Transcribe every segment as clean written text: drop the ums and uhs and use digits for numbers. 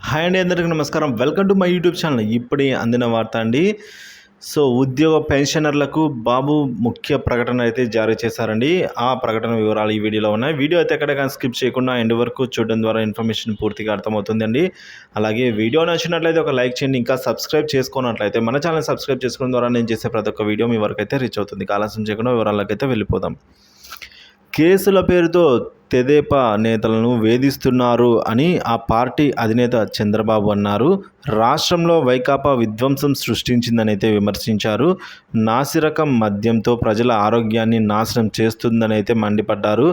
Hi అండి, అందరికీ నమస్కారం. Welcome to my YouTube channel. ఇప్పుడే అందిన వార్త అండి. సో ఉద్యోగ పెన్షనర్లకు బాబు ముఖ్య ప్రకటన అయితే జారీ చేశారండి. ఆ ప్రకటన వివరాలు ఈ వీడియోలో ఉన్నాయి. వీడియో అయితే ఎక్కడ కానీ స్కిప్ చేయకుండా ఎండ్ వరకు చూడడం ద్వారా ఇన్ఫర్మేషన్ పూర్తిగా అర్థమవుతుందండి. అలాగే వీడియో నచ్చినట్లయితే ఒక లైక్ చేయండి. ఇంకా సబ్స్క్రైబ్ చేసుకున్నట్లయితే మన ఛానల్ సబ్స్క్రైబ్ చేసుకోవడం ద్వారా నేను చేసే ప్రతి ఒక్క వీడియో మీ వరకు అయితే రీచ్ అవుతుంది. ఆలస్యం చేయకుండా వివరాలకు అయితే వెళ్ళిపోదాం. కేసుల పేరుతో తెదేపా నేతలను వేధిస్తున్నారు అని ఆ పార్టీ అధినేత చంద్రబాబు అన్నారు. రాష్ట్రంలో వైకాపా విధ్వంసం సృష్టించిందని అయితే విమర్శించారు. నాసిరకం మద్యంతో ప్రజల ఆరోగ్యాన్ని నాశనం చేస్తుందని అయితే మండిపడ్డారు.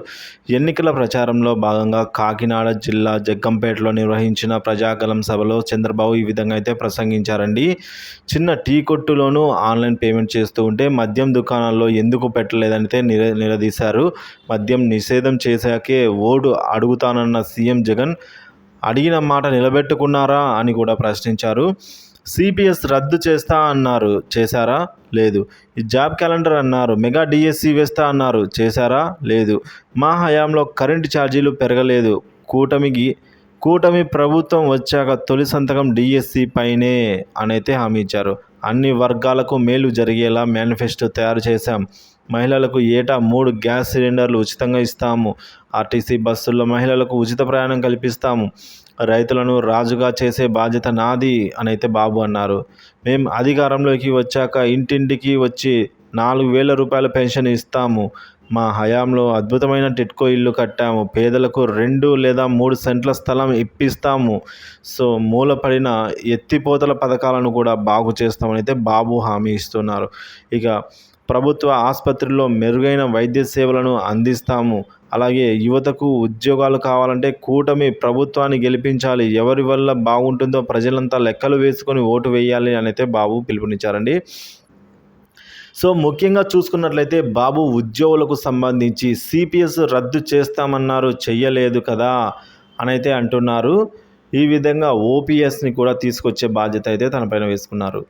ఎన్నికల ప్రచారంలో భాగంగా కాకినాడ జిల్లా జగ్గంపేటలో నిర్వహించిన ప్రజాగలం సభలో చంద్రబాబు ఈ విధంగా అయితే ప్రసంగించారండి. చిన్న టీ కొట్టులోనూ ఆన్లైన్ పేమెంట్ చేస్తూ ఉంటే మద్యం దుకాణాల్లో ఎందుకు పెట్టలేదంటే నిలదీశారు. మద్యం నిషేధం చేశాకే ఓటు అడుగుతానన్న సీఎం జగన్ అడిగిన మాట నిలబెట్టుకున్నారా అని కూడా ప్రశ్నించారు. సిపిఎస్ రద్దు చేస్తా అన్నారు, చేశారా? లేదు. ఈ జాబ్ క్యాలెండర్ అన్నారు, మెగా డిఎస్సి వేస్తా అన్నారు, చేశారా? లేదు. మా హయాంలో కరెంటు ఛార్జీలు పెరగలేదు. కూటమి ప్రభుత్వం వచ్చాక తొలి సంతకం డిఎస్సి పైనే అనైతే హామీ ఇచ్చారు. అన్ని వర్గాలకు మేలు జరిగేలా మేనిఫెస్టో తయారు చేశాం. మహిళలకు ఏటా 3 గ్యాస్ సిలిండర్లు ఉచితంగా ఇస్తాము. ఆర్టీసీ బస్సుల్లో మహిళలకు ఉచిత ప్రయాణం కల్పిస్తాము. రైతులను రాజుగా చేసే బాధ్యత నాది అనైతే బాబు అన్నారు. మేము అధికారంలోకి వచ్చాక ఇంటింటికి వచ్చి 4,000 రూపాయల పెన్షన్ ఇస్తాము. మా హయాంలో అద్భుతమైన టిట్కో ఇల్లు కట్టాము. పేదలకు 2 లేదా 3 సెంట్ల స్థలం ఇప్పిస్తాము. సో మూలపడిన ఎత్తిపోతల పథకాలను కూడా బాగు చేస్తామని అయితే బాబు హామీ ఇస్తున్నారు. ఇక ప్రభుత్వ ఆసుపత్రుల్లో మెరుగైన వైద్య సేవలను అందిస్తాము. అలాగే యువతకు ఉద్యోగాలు కావాలంటే కూటమి ప్రభుత్వాన్ని గెలిపించాలి. ఎవరి వల్ల బాగుంటుందో ప్రజలంతా లెక్కలు వేసుకొని ఓటు వేయాలి అని అయితే బాబు పిలుపునిచ్చారండి. సో ముఖ్యంగా చూసుకున్నట్లయితే బాబు ఉద్యోగులకు సంబంధించి సిపిఎస్ రద్దు చేస్తామన్నారు, చెయ్యలేదు కదా అనైతే అంటున్నారు. ఈ విధంగా ఓపీఎస్ని కూడా తీసుకొచ్చే బాధ్యత అయితే తనపైన వేసుకున్నారు.